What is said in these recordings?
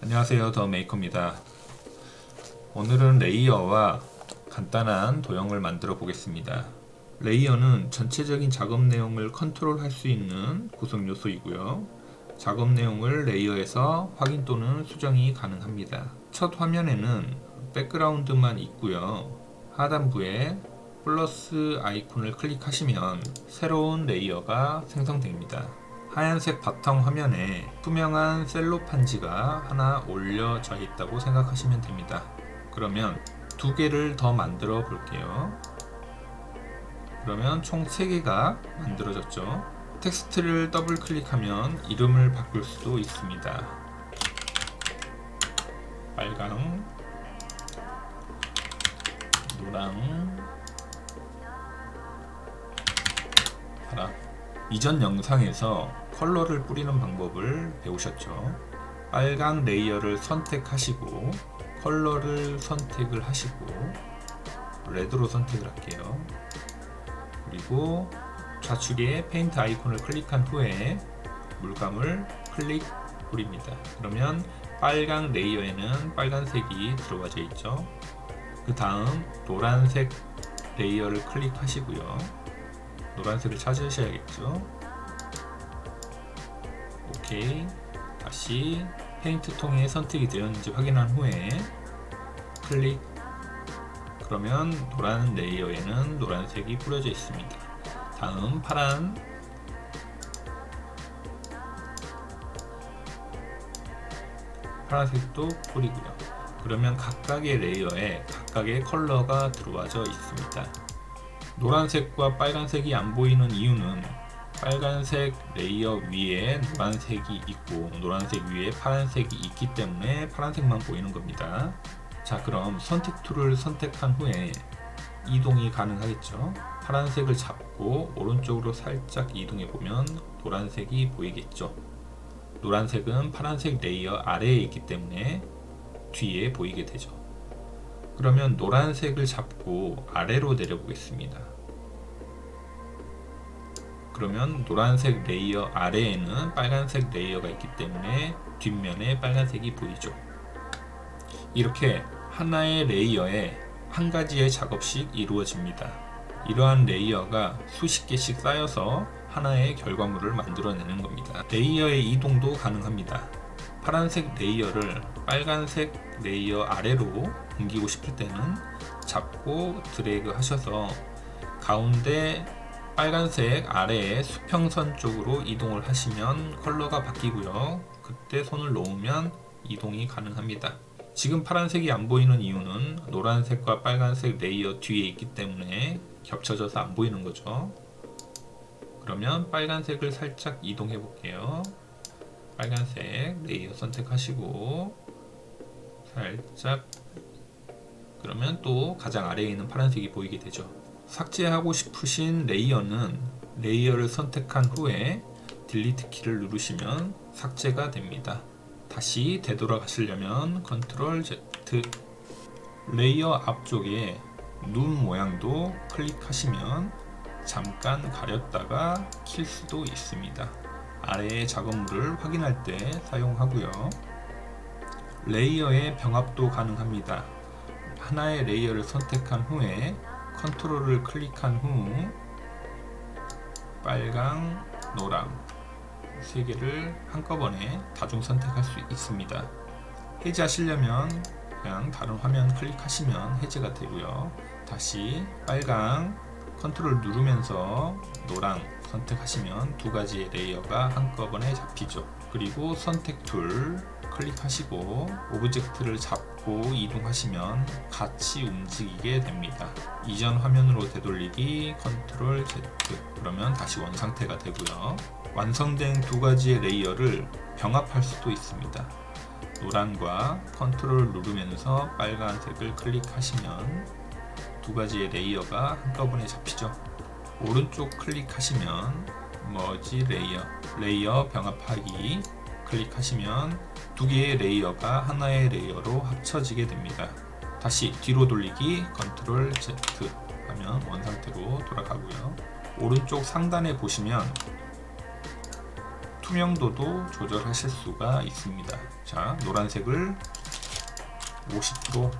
안녕하세요, 더 메이커입니다. 오늘은 레이어와 간단한 도형을 만들어 보겠습니다. 레이어는 전체적인 작업 내용을 컨트롤할 수 있는 구성 요소이고요. 작업 내용을 레이어에서 확인 또는 수정이 가능합니다. 첫 화면에는 백그라운드만 있고요. 하단부에 플러스 아이콘을 클릭하시면 새로운 레이어가 생성됩니다. 하얀색 바탕 화면에 투명한 셀로판지가 하나 올려져 있다고 생각하시면 됩니다. 그러면 두 개를 더 만들어 볼게요. 그러면 총 3개가 만들어졌죠. 텍스트를 더블 클릭하면 이름을 바꿀 수도 있습니다. 빨강, 노랑, 파랑. 이전 영상에서 컬러를 뿌리는 방법을 배우셨죠. 빨강 레이어를 선택하시고 컬러를 선택을 하시고 레드로 선택을 할게요. 그리고 좌측에 페인트 아이콘을 클릭한 후에 물감을 클릭 뿌립니다. 그러면 빨강 레이어에는 빨간색이 들어가져 있죠. 그 다음 노란색 레이어를 클릭하시고요. 노란색을 찾으셔야겠죠. 오케이. 다시 페인트 통에 선택이 되었는지 확인한 후에 클릭. 그러면 노란 레이어에는 노란색이 뿌려져 있습니다. 다음 파란색도 뿌리고요. 그러면 각각의 레이어에 각각의 컬러가 들어와져 있습니다. 노란색과 빨간색이 안 보이는 이유는 빨간색 레이어 위에 노란색이 있고 노란색 위에 파란색이 있기 때문에 파란색만 보이는 겁니다. 자, 그럼 선택 툴을 선택한 후에 이동이 가능하겠죠. 파란색을 잡고 오른쪽으로 살짝 이동해 보면 노란색이 보이겠죠. 노란색은 파란색 레이어 아래에 있기 때문에 뒤에 보이게 되죠. 그러면 노란색을 잡고 아래로 내려보겠습니다. 그러면 노란색 레이어 아래에는 빨간색 레이어가 있기 때문에 뒷면에 빨간색이 보이죠. 이렇게 하나의 레이어에 한 가지의 작업씩 이루어집니다. 이러한 레이어가 수십 개씩 쌓여서 하나의 결과물을 만들어내는 겁니다. 레이어의 이동도 가능합니다. 파란색 레이어를 빨간색 레이어 아래로 옮기고 싶을 때는 잡고 드래그 하셔서 가운데 빨간색 아래에 수평선 쪽으로 이동을 하시면 컬러가 바뀌고요. 그때 손을 놓으면 이동이 가능합니다. 지금 파란색이 안 보이는 이유는 노란색과 빨간색 레이어 뒤에 있기 때문에 겹쳐져서 안 보이는 거죠. 그러면 빨간색을 살짝 이동해 볼게요. 빨간색 레이어 선택하시고 살짝, 그러면 또 가장 아래에 있는 파란색이 보이게 되죠. 삭제하고 싶으신 레이어는 레이어를 선택한 후에 딜리트 키를 누르시면 삭제가 됩니다. 다시 되돌아가시려면 컨트롤 Z. 레이어 앞쪽에 눈 모양도 클릭하시면 잠깐 가렸다가 킬 수도 있습니다. 아래의 작업물을 확인할 때 사용하고요. 레이어의 병합도 가능합니다. 하나의 레이어를 선택한 후에 컨트롤을 클릭한 후 빨강, 노랑 3개를 한꺼번에 다중 선택할 수 있습니다. 해제하시려면 그냥 다른 화면 클릭하시면 해제가 되고요. 다시 빨강 컨트롤 누르면서 노랑 선택하시면 두 가지의 레이어가 한꺼번에 잡히죠. 그리고 선택 툴 클릭하시고 오브젝트를 잡고 이동하시면 같이 움직이게 됩니다. 이전 화면으로 되돌리기 컨트롤 Z. 그러면 다시 원상태가 되고요. 완성된 두 가지의 레이어를 병합할 수도 있습니다. 노란과 컨트롤 누르면서 빨간색을 클릭하시면 두 가지의 레이어가 한꺼번에 잡히죠. 오른쪽 클릭하시면 머지 레이어 병합하기 클릭하시면 두 개의 레이어가 하나의 레이어로 합쳐지게 됩니다. 다시 뒤로 돌리기 컨트롤 Z 하면 원상태로 돌아가고요. 오른쪽 상단에 보시면 투명도도 조절하실 수가 있습니다. 자, 노란색을 50%,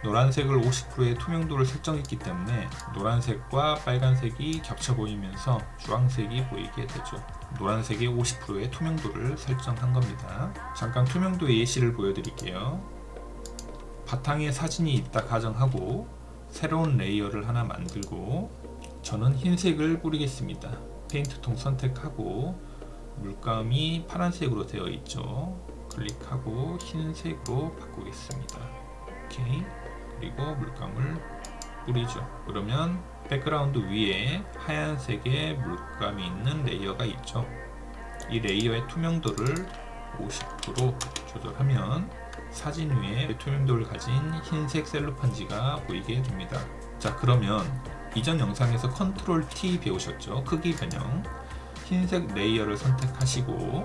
노란색을 50%의 투명도를 설정했기 때문에 노란색과 빨간색이 겹쳐 보이면서 주황색이 보이게 되죠. 노란색의 50%의 투명도를 설정한 겁니다. 잠깐 투명도 예시를 보여드릴게요. 바탕에 사진이 있다 가정하고 새로운 레이어를 하나 만들고 저는 흰색을 뿌리겠습니다. 페인트통 선택하고 물감이 파란색으로 되어 있죠. 클릭하고 흰색으로 바꾸겠습니다. 오케이. 그리고 물감을 뿌리죠. 그러면 백그라운드 위에 하얀색의 물감이 있는 레이어가 있죠. 이 레이어의 투명도를 50% 조절하면 사진 위에 투명도를 가진 흰색 셀로판지가 보이게 됩니다. 자, 그러면 이전 영상에서 컨트롤 T 배우셨죠? 크기 변형. 흰색 레이어를 선택하시고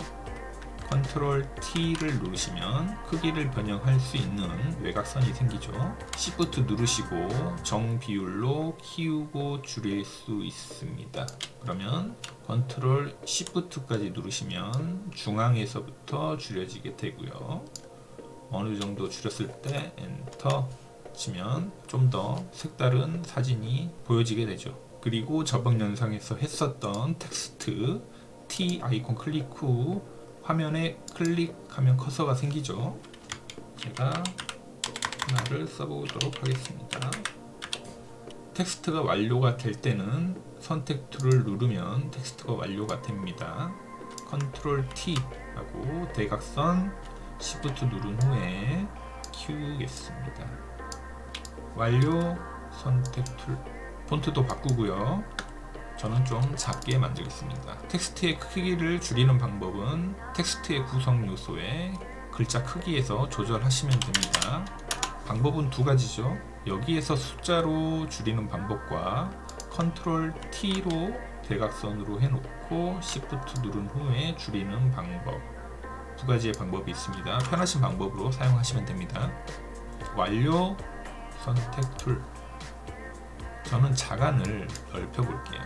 컨트롤 T를 누르시면 크기를 변형할 수 있는 외곽선이 생기죠. Shift 누르시고 정비율로 키우고 줄일 수 있습니다. 그러면 컨트롤 Shift까지 누르시면 중앙에서부터 줄여지게 되고요. 어느 정도 줄였을 때 엔터 치면 좀 더 색다른 사진이 보여지게 되죠. 그리고 저번 영상에서 했었던 텍스트 T 아이콘 클릭 후 화면에 클릭하면 커서가 생기죠. 제가 하나를 써보도록 하겠습니다. 텍스트가 완료가 될 때는 선택 툴을 누르면 텍스트가 완료가 됩니다. 컨트롤 T 하고 대각선 Shift 누른 후에 키우겠습니다. 완료. 선택 툴. 폰트도 바꾸고요. 저는 좀 작게 만들겠습니다. 텍스트의 크기를 줄이는 방법은 텍스트의 구성 요소에 글자 크기에서 조절하시면 됩니다. 방법은 두 가지죠. 여기에서 숫자로 줄이는 방법과 컨트롤 T로 대각선으로 해놓고 Shift 누른 후에 줄이는 방법, 두 가지의 방법이 있습니다. 편하신 방법으로 사용하시면 됩니다. 완료. 선택 툴. 저는 자간을 넓혀 볼게요.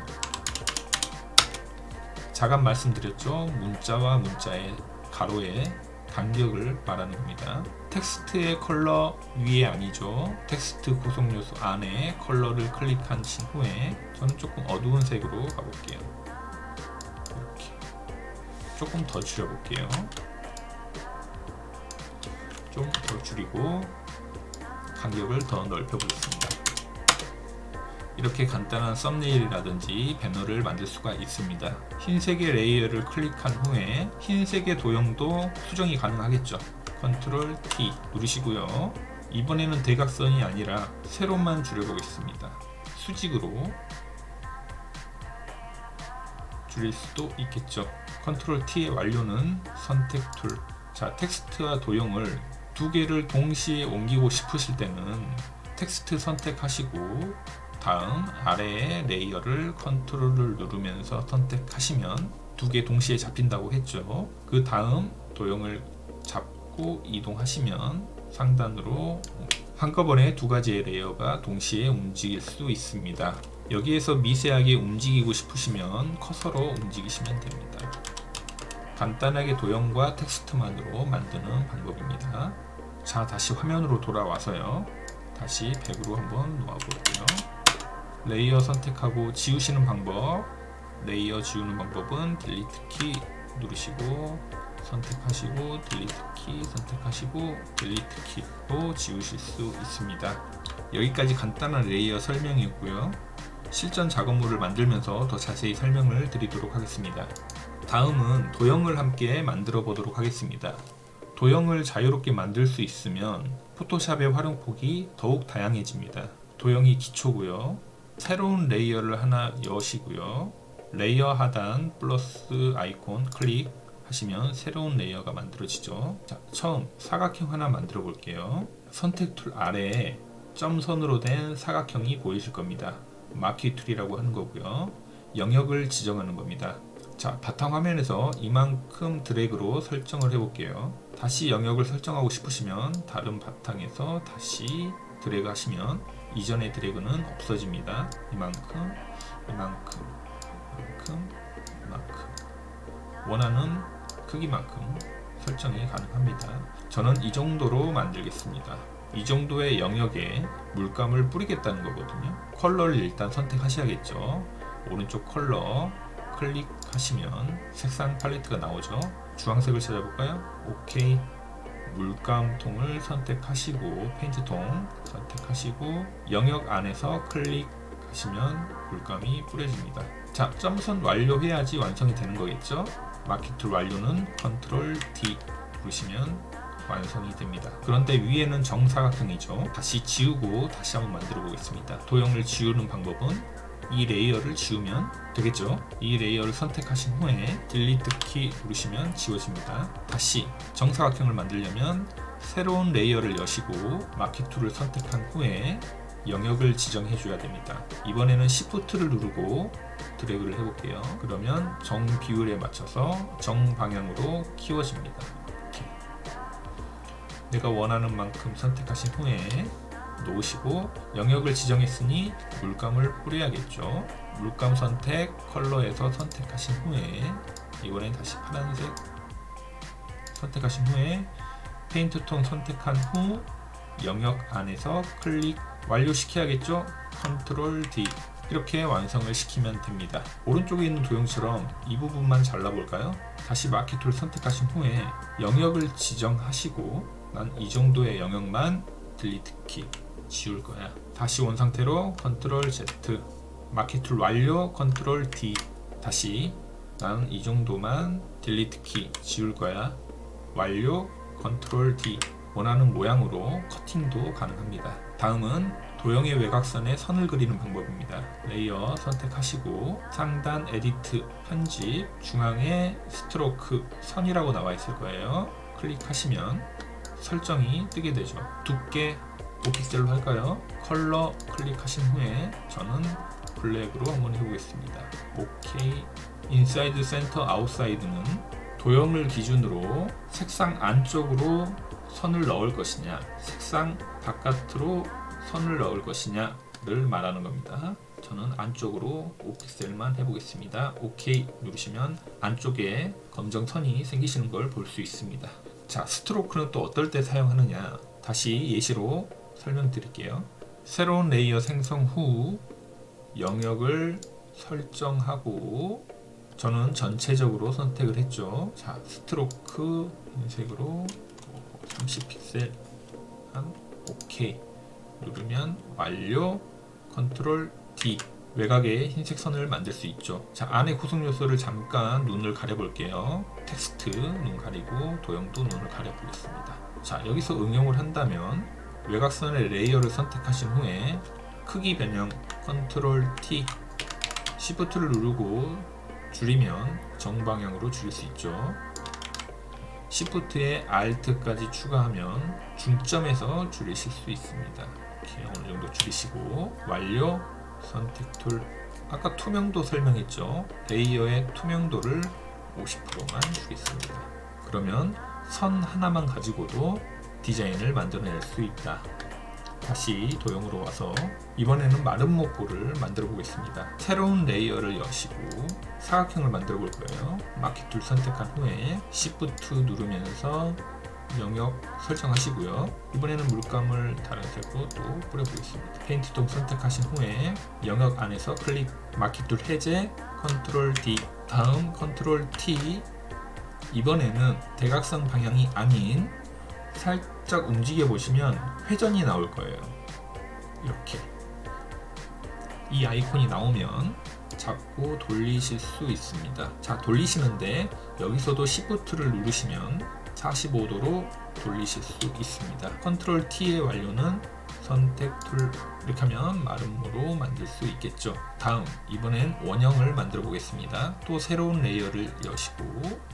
자간 말씀드렸죠. 문자와 문자의 가로의 간격을 말하는 겁니다. 텍스트의 컬러 위에 아니죠. 텍스트 구성 요소 안에 컬러를 클릭하신 후에 저는 조금 어두운 색으로 가볼게요. 이렇게 조금 더 줄여볼게요. 좀 더 줄이고 간격을 더 넓혀보겠습니다. 이렇게 간단한 썸네일이라든지 배너를 만들 수가 있습니다. 흰색의 레이어를 클릭한 후에 흰색의 도형도 수정이 가능하겠죠. 컨트롤 T 누르시고요. 이번에는 대각선이 아니라 세로만 줄여보겠습니다. 수직으로 줄일 수도 있겠죠. 컨트롤 T의 완료는 선택 툴. 자, 텍스트와 도형을 두 개를 동시에 옮기고 싶으실 때는 텍스트 선택하시고 다음 아래의 레이어를 컨트롤을 누르면서 선택하시면 두 개 동시에 잡힌다고 했죠. 그 다음 도형을 잡고 이동하시면 상단으로 한꺼번에 두 가지의 레이어가 동시에 움직일 수 있습니다. 여기에서 미세하게 움직이고 싶으시면 커서로 움직이시면 됩니다. 간단하게 도형과 텍스트만으로 만드는 방법입니다. 자, 다시 화면으로 돌아와서요. 다시 100으로 한번 놓아볼게요. 레이어 선택하고 지우시는 방법. 레이어 지우는 방법은 딜리트 키 누르시고 선택하시고 딜리트 키 선택하시고 딜리트 키로 지우실 수 있습니다. 여기까지 간단한 레이어 설명이었고요. 실전 작업물을 만들면서 더 자세히 설명을 드리도록 하겠습니다. 다음은 도형을 함께 만들어 보도록 하겠습니다. 도형을 자유롭게 만들 수 있으면 포토샵의 활용폭이 더욱 다양해집니다. 도형이 기초고요. 새로운 레이어를 하나 여시고요. 레이어 하단 플러스 아이콘 클릭하시면 새로운 레이어가 만들어지죠. 자, 처음 사각형 하나 만들어 볼게요. 선택 툴 아래에 점선으로 된 사각형이 보이실 겁니다. 마키 툴이라고 하는 거고요. 영역을 지정하는 겁니다. 자, 바탕 화면에서 이만큼 드래그로 설정을 해볼게요. 다시 영역을 설정하고 싶으시면 다른 바탕에서 다시 드래그 하시면 이전의 드래그는 없어집니다. 이만큼, 이만큼, 이만큼, 이만큼. 원하는 크기만큼 설정이 가능합니다. 저는 이 정도로 만들겠습니다. 이 정도의 영역에 물감을 뿌리겠다는 거거든요. 컬러를 일단 선택하셔야겠죠. 오른쪽 컬러 클릭하시면 색상 팔레트가 나오죠. 주황색을 찾아볼까요? 오케이. 물감통을 선택하시고 페인트통 선택하시고 영역 안에서 클릭하시면 물감이 뿌려집니다. 자, 점선 완료해야지 완성이 되는 거겠죠. 마켓 툴 완료는 컨트롤 D 누르시면 완성이 됩니다. 그런데 위에는 정사각형이죠. 다시 지우고 다시 한번 만들어 보겠습니다. 도형을 지우는 방법은 이 레이어를 지우면 되겠죠. 이 레이어를 선택하신 후에 딜리트 키 누르시면 지워집니다. 다시 정사각형을 만들려면 새로운 레이어를 여시고 마켓 툴을 선택한 후에 영역을 지정해 줘야 됩니다. 이번에는 Shift를 누르고 드래그를 해볼게요. 그러면 정 비율에 맞춰서 정 방향으로 키워집니다. 이렇게. 내가 원하는 만큼 선택하신 후에 놓으시고 영역을 지정했으니 물감을 뿌려야겠죠. 물감 선택, 컬러에서 선택하신 후에 이번엔 다시 파란색 선택하신 후에 페인트 톤 선택한 후 영역 안에서 클릭 완료시켜야겠죠. 컨트롤 D 이렇게 완성을 시키면 됩니다. 오른쪽에 있는 도형처럼 이 부분만 잘라볼까요? 다시 마켓 툴 선택하신 후에 영역을 지정하시고 난 이 정도의 영역만 딜리트 키 지울 거야. 다시 원 상태로 컨트롤 Z 마켓 툴 완료 컨트롤 D 다시 나는 이 정도만 딜리트 키 지울 거야. 완료 컨트롤 D 원하는 모양으로 커팅도 가능합니다. 다음은 도형의 외곽선에 선을 그리는 방법입니다. 레이어 선택하시고 상단 에디트 편집 중앙에 스트로크 선이라고 나와 있을 거예요. 클릭하시면 설정이 뜨게 되죠. 두께 5픽셀로 할까요? 컬러 클릭하신 후에 저는 블랙으로 한번 해보겠습니다. 오케이. 인사이드 센터 아웃사이드는 도형을 기준으로 색상 안쪽으로 선을 넣을 것이냐 색상 바깥으로 선을 넣을 것이냐를 말하는 겁니다. 저는 안쪽으로 5픽셀만 해보겠습니다. 오케이 누르시면 안쪽에 검정 선이 생기시는 걸 볼 수 있습니다. 자, 스트로크는 또 어떨 때 사용하느냐 다시 예시로 설명드릴게요. 새로운 레이어 생성 후 영역을 설정하고 저는 전체적으로 선택을 했죠. 자, 스트로크 흰색으로 30픽셀 한 오케이 누르면 완료 컨트롤 D 외곽에 흰색 선을 만들 수 있죠. 자, 안에 구성 요소를 잠깐 눈을 가려 볼게요. 텍스트 눈 가리고 도형도 눈을 가려 보겠습니다. 자, 여기서 응용을 한다면 외곽선의 레이어를 선택하신 후에 크기 변형 컨트롤 T Shift를 누르고 줄이면 정방향으로 줄일 수 있죠. Shift에 Alt까지 추가하면 중점에서 줄이실 수 있습니다. 이렇게 어느 정도 줄이시고 완료 선택 툴 아까 투명도 설명했죠. 레이어의 투명도를 50%만 주겠습니다. 그러면 선 하나만 가지고도 디자인을 만들어낼 수 있다. 다시 도형으로 와서 이번에는 마른 목골을 만들어 보겠습니다. 새로운 레이어를 여시고 사각형을 만들어 볼 거예요. 마켓 툴 선택한 후에 Shift 누르면서 영역 설정하시고요. 이번에는 물감을 다른 색으로 또 뿌려보겠습니다. 페인트 통 선택하신 후에 영역 안에서 클릭 마켓 툴 해제 컨트롤 D 다음 컨트롤 T 이번에는 대각선 방향이 아닌 살짝 움직여 보시면 회전이 나올 거예요. 이렇게 이 아이콘이 나오면 잡고 돌리실 수 있습니다. 자, 돌리시는데 여기서도 Shift를 누르시면 45도로 돌리실 수 있습니다. 컨트롤 T의 완료는 선택 툴 이렇게 하면 마름모로 만들 수 있겠죠. 다음 이번엔 원형을 만들어 보겠습니다. 또 새로운 레이어를 여시고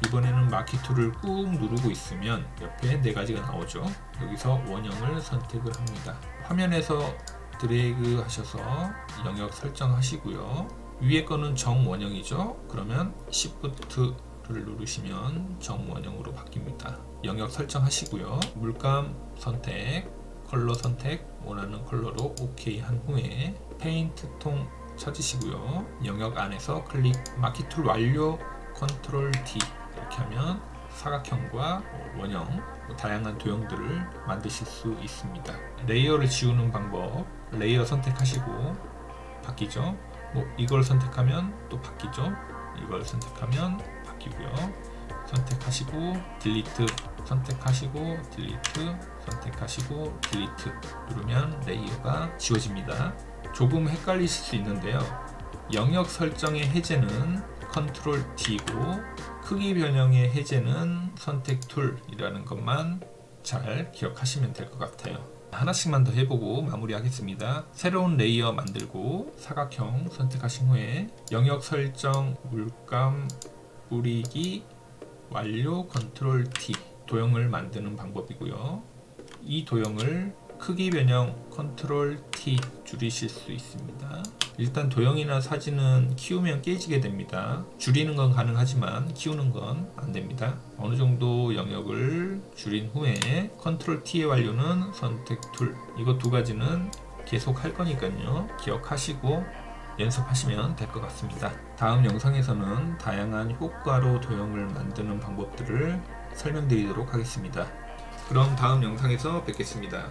이번에는 마켓 툴을 꾹 누르고 있으면 옆에 4가지가 나오죠. 여기서 원형을 선택을 합니다. 화면에서 드래그 하셔서 영역 설정하시고요. 위에 거는 정원형이죠. 그러면 Shift를 누르시면 정원형으로 바뀝니다. 영역 설정하시고요. 물감 선택, 컬러 선택, 원하는 컬러로 OK 한 후에 페인트 통 찾으시고요. 영역 안에서 클릭, 마켓 툴 완료, 컨트롤 D 이렇게 하면 사각형과 원형, 다양한 도형들을 만드실 수 있습니다. 레이어를 지우는 방법, 레이어 선택하시고 바뀌죠. 이걸 선택하면 또 바뀌죠. 이걸 선택하면 바뀌고요. 선택하시고 딜리트, 선택하시고 딜리트, 선택하시고 딜리트 누르면 레이어가 지워집니다. 조금 헷갈리실 수 있는데요. 영역 설정의 해제는 컨트롤 T고 크기 변형의 해제는 선택 툴이라는 것만 잘 기억하시면 될 것 같아요. 하나씩만 더 해보고 마무리하겠습니다. 새로운 레이어 만들고 사각형 선택하신 후에 영역 설정 물감 뿌리기 완료 컨트롤 T 도형을 만드는 방법이고요. 이 도형을 크기 변형 컨트롤 T 줄이실 수 있습니다. 일단 도형이나 사진은 키우면 깨지게 됩니다. 줄이는 건 가능하지만 키우는 건 안 됩니다. 어느 정도 영역을 줄인 후에 컨트롤 T의 완료는 선택 툴. 이거 두 가지는 계속 할 거니까요. 기억하시고 연습하시면 될 것 같습니다. 다음 영상에서는 다양한 효과로 도형을 만드는 방법들을 설명드리도록 하겠습니다. 그럼 다음 영상에서 뵙겠습니다.